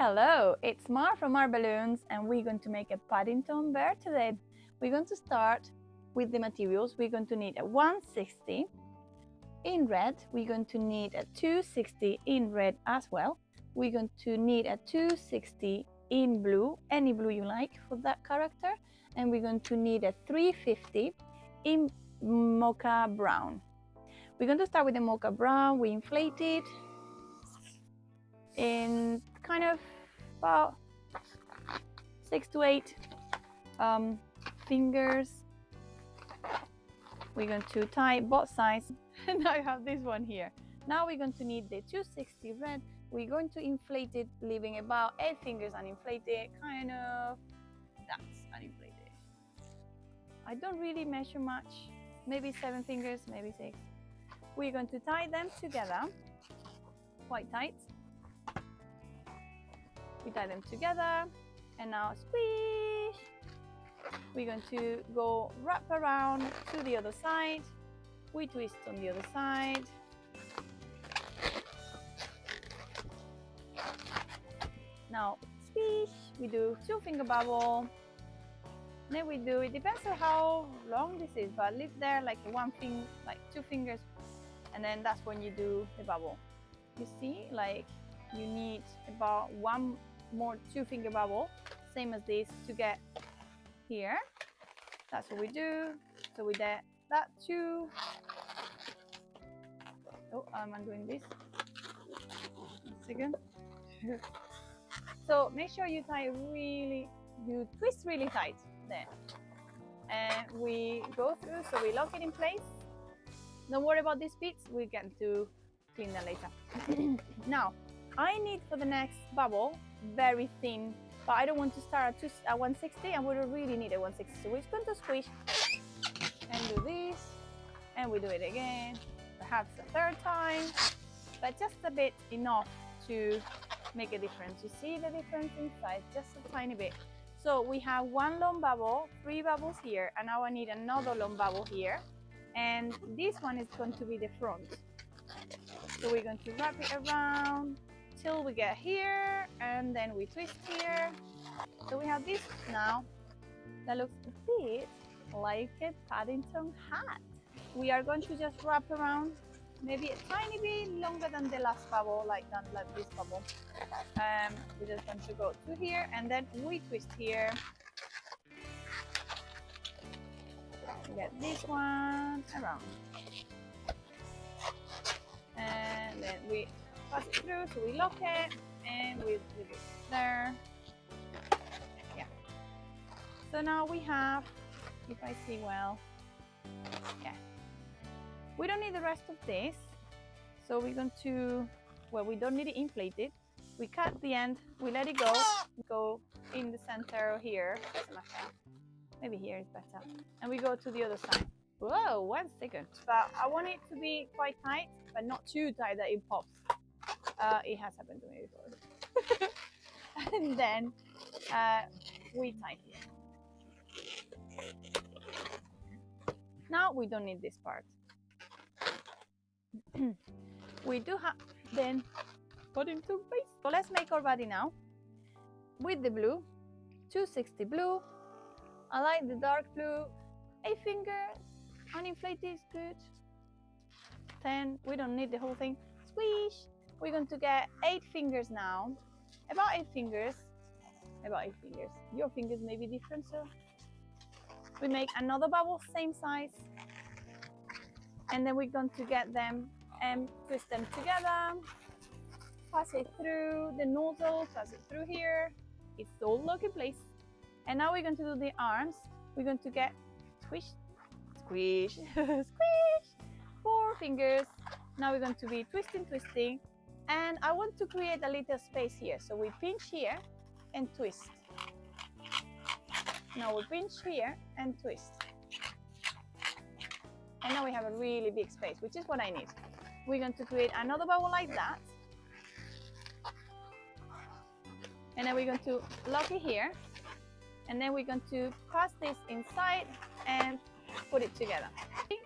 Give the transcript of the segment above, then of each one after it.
Hello, it's Mar from MarBalloons and we're going to make a Paddington Bear today. We're going to start with the materials. We're going to need a 160 in red. We're going to need a 260 in red as well. We're going to need a 260 in blue, any blue you like for that character. And we're going to need a 350 in mocha brown. We're going to start with the mocha brown. We inflate it in kind of about 6 to 8 fingers. We're going to tie both sides and I have this one here. Now we're going to need the 260 red. We're going to inflate it, leaving about 8 fingers uninflated, kind of that's uninflated. I don't really measure much, maybe 7 fingers, maybe 6. We're going to tie them together quite tight. We tie them together and now squish. We're going to go wrap around to the other side. We twist on the other side. Now squish. We do 2-finger bubble. Then we do, it depends on how long this is, but leave there like 2 fingers, and then that's when you do the bubble. You see, like you need about 1 more 2-finger bubble, same as this, to get here. That's what we do. So we did that too. Oh, I'm doing this. 1 second. So make sure you you twist really tight there. And we go through, so we lock it in place. Don't worry about these bits, we get to clean them later. Now, I need for the next bubble very thin, but I don't want to start at 160, and we don't really need a 160. So we're going to squish and do this, and we do it again, perhaps a 3rd time, but just a bit enough to make a difference. You see the difference in size, just a tiny bit. So we have 1 long bubble, 3 bubbles here, and now I need another long bubble here, and this one is going to be the front. So we're going to wrap it around till we get here, and then we twist here. So we have this now that looks a bit like a Paddington hat. We are going to just wrap around maybe a tiny bit longer than the last bubble, like this bubble. We're just going to go to here, and then we twist here. Get this one around, and then we pass it through, so we lock it, and we leave it there. Yeah. So now we have, if I see well, yeah. We don't need the rest of this, so we're going to, well, we don't need it inflated. We cut the end, we let it go in the center here. Maybe here is better. And we go to the other side. Whoa, 1 second. But I want it to be quite tight, but not too tight that it pops. It has happened to me before. And then we tie here. Now we don't need this part. We do have then Paddington face. So let's make our body now with the blue. 260 blue. I like the dark blue. 8 fingers, uninflated is good. 10, we don't need the whole thing. Squish. We're going to get 8 fingers now. About 8 fingers. About 8 fingers. Your fingers may be different, so we make another bubble, same size. And then we're going to get them and twist them together. Pass it through the nozzle, pass it through here. It's all locked in place. And now we're going to do the arms. We're going to get squish, squish, squish. 4 fingers. Now we're going to be twisting. And I want to create a little space here. So we pinch here and twist. Now we pinch here and twist. And now we have a really big space, which is what I need. We're going to create another bubble like that. And then we're going to lock it here. And then we're going to pass this inside and put it together.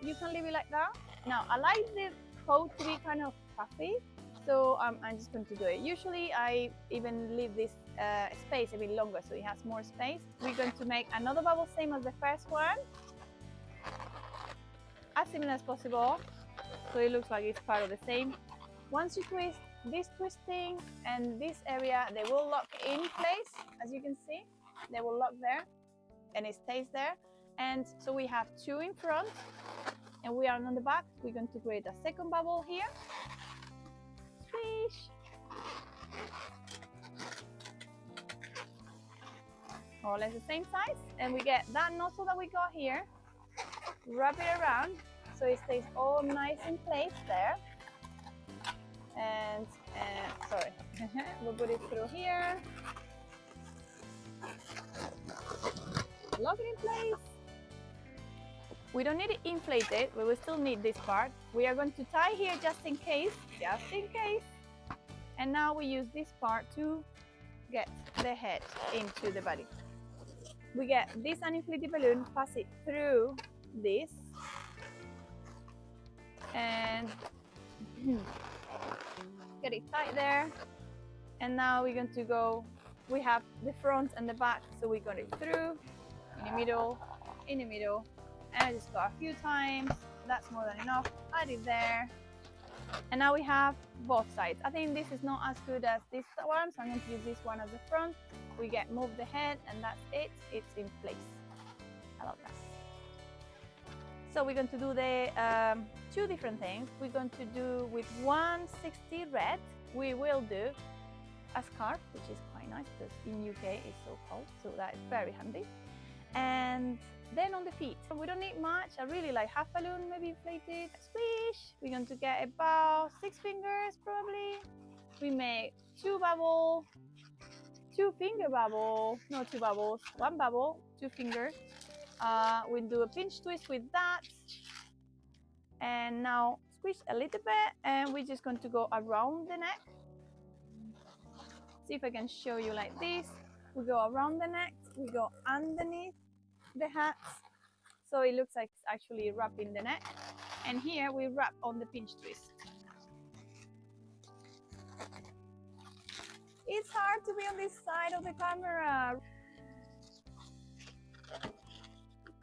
You can leave it like that. Now, I like the coat to be kind of puffy, So I'm just going to do it. Usually I even leave this space a bit longer so it has more space. We're going to make another bubble, same as the first one, as similar as possible, so it looks like it's part of the same. Once you twist, this twisting and this area, they will lock in place, as you can see. They will lock there and it stays there. And so we have two in front and we are on the back. We're going to create a second bubble here. Swish. More or less the same size. And we get that nozzle that we got here, wrap it around so it stays all nice in place there. And sorry, we'll put it through here. Lock it in place. We don't need it inflated, but we still need this part. We are going to tie here just in case. And now we use this part to get the head into the body. We get this uninflated balloon, pass it through this, and get it tight there. And now we're going to go, we have the front and the back, so we got it through, in the middle, and I just got a few times. That's more than enough. Add it there. And now we have both sides. I think this is not as good as this one, so I'm going to use this one as the front. We move the head and that's it. It's in place. I love that. So we're going to do the two different things. We're going to do with 160 red, we will do a scarf, which is quite nice because in UK it's so cold, so that is very handy. And then on the feet, we don't need much. I really like half balloon, maybe inflated. Swish! We're going to get about 6 fingers probably. We make 2 bubbles, 2 finger bubble, no 2 bubbles, 1 bubble, 2 fingers. We'll do a pinch twist with that. And now squish a little bit, and we're just going to go around the neck. See if I can show you like this. We go around the neck, we go underneath the hats, so it looks like it's actually wrapping the neck. And here we wrap on the pinch twist. It's hard to be on this side of the camera.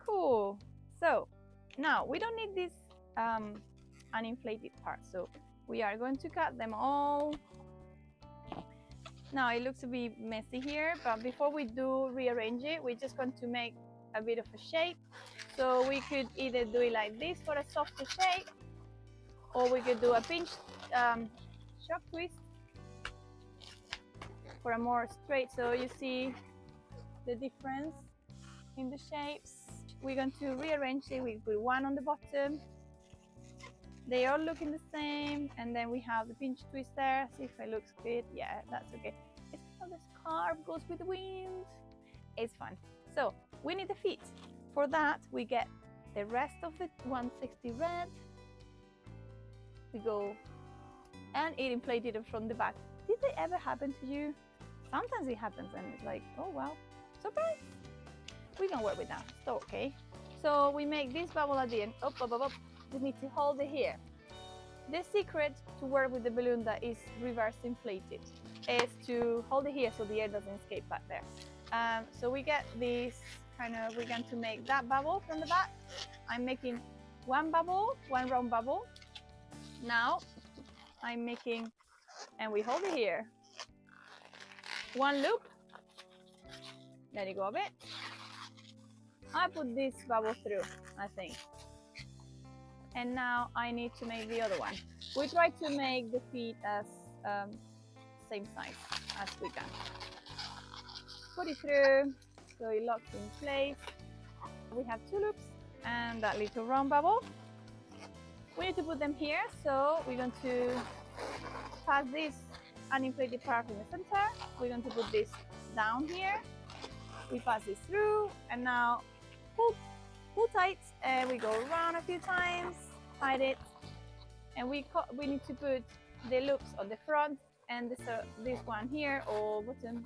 Cool. So now we don't need this uninflated part, so we are going to cut them all. Now it looks a bit messy here, but before we do rearrange it, we're just going to make a bit of a shape. So we could either do it like this for a softer shape, or we could do a pinch shock twist for a more straight. So you see the difference in the shapes. We're going to rearrange it. We put one on the bottom. They all looking the same, and then we have the pinch twist there. See if it looks good. Yeah, that's okay. It's how the scarf goes with the wind. It's fun. So we need the feet. For that, we get the rest of the 160 red. We go and it inflated it from the back. Did it ever happen to you? Sometimes it happens and it's like, oh wow, surprise. We can work with that. So okay. So we make this bubble at the end. Up, up, up, up. We need to hold it here. The secret to work with the balloon that is reverse inflated is to hold it here so the air doesn't escape back there. So we get this kind of, we're going to make that bubble from the back. I'm making 1 bubble, 1 round bubble. Now I'm making, and we hold it here. 1 loop. Let it go a bit. I put this bubble through, I think. And now I need to make the other one. We try to make the feet as same size as we can. Put it through so it locks in place. We have 2 loops and that little round bubble. We need to put them here, so we're going to pass this uninflated part in the center. We're going to put this down here. We pass this through, and now pull tight, and we go around a few times, hide it, and we need to put the loops on the front, and this one here or bottom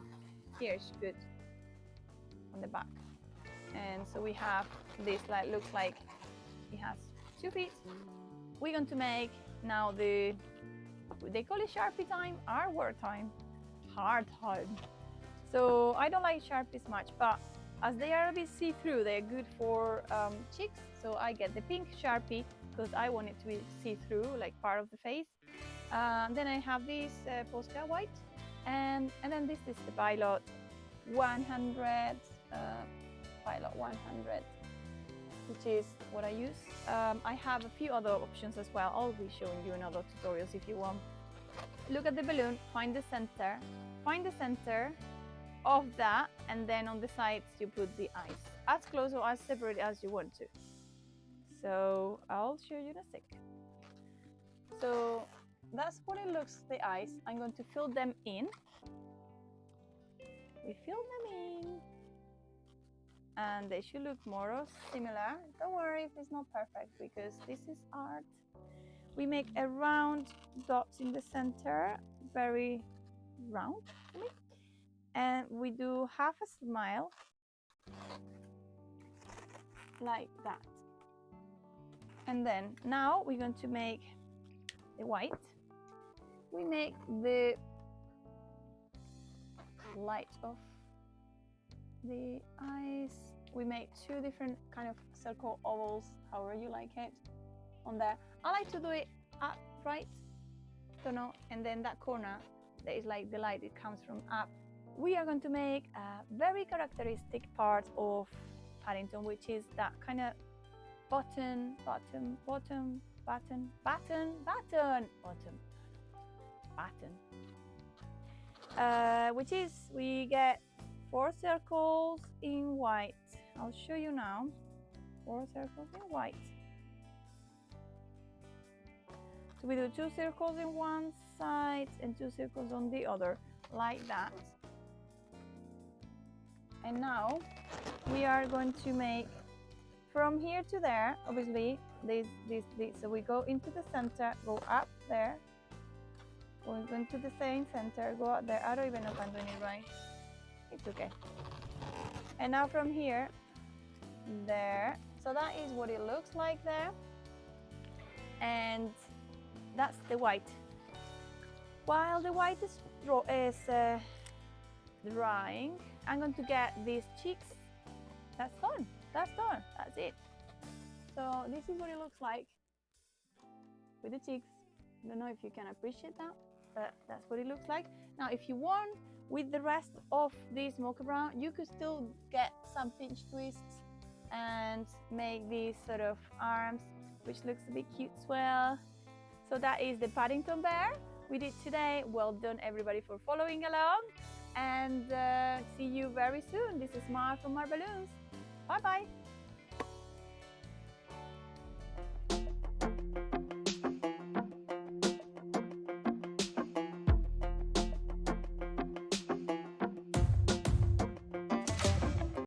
here is good on the back. And so we have this, like, looks like it has 2 feet. We're going to make now the They call it Sharpie time, our work time, hard time. So I don't like Sharpies much, but as they are a bit see-through, they're good for cheeks. So I get the pink Sharpie because I want it to be see-through, like part of the face. Then I have this Posca white, and then this is the Pilot 100, Pilot 100, which is what I use. I have a few other options as well. I'll be showing you in other tutorials if you want. Look at the balloon, find the center of that, and then on the sides you put the eyes, as close or as separate as you want to. So I'll show you in a sec. So that's what it looks, the eyes. I'm going to fill them in. We fill them in. And they should look more or similar. Don't worry if it's not perfect, because this is art. We make a round dot in the center, very round, and we do half a smile, like that. And then now we're going to make the white. We make the light of the eyes. We make two different kind of circle ovals, however you like it, on there. I like to do it up right, don't know, and then that corner that is like the light, it comes from up. We are going to make a very characteristic part of Paddington, which is that kind of button, which is, we get 4 circles in white. I'll show you now. 4 circles in white. So we do 2 circles in one side and 2 circles on the other, like that. And now we are going to make from here to there, obviously, this. So we go into the center, go up there, we're going to the same center, go out there. I don't even know if I'm doing it right. It's okay. And now from here, there. So that is what it looks like there. And that's the white. While the white is drying, I'm going to get these cheeks. That's done. That's done. That's it. So this is what it looks like with the cheeks. I don't know if you can appreciate that, but that's what it looks like. Now, if you want, with the rest of this mocha brown, you could still get some pinch twists and make these sort of arms, which looks a bit cute as well. So that is the Paddington Bear we did today. Well done, everybody, for following along, and see you very soon. This is Mar from MarBalloons. Bye bye.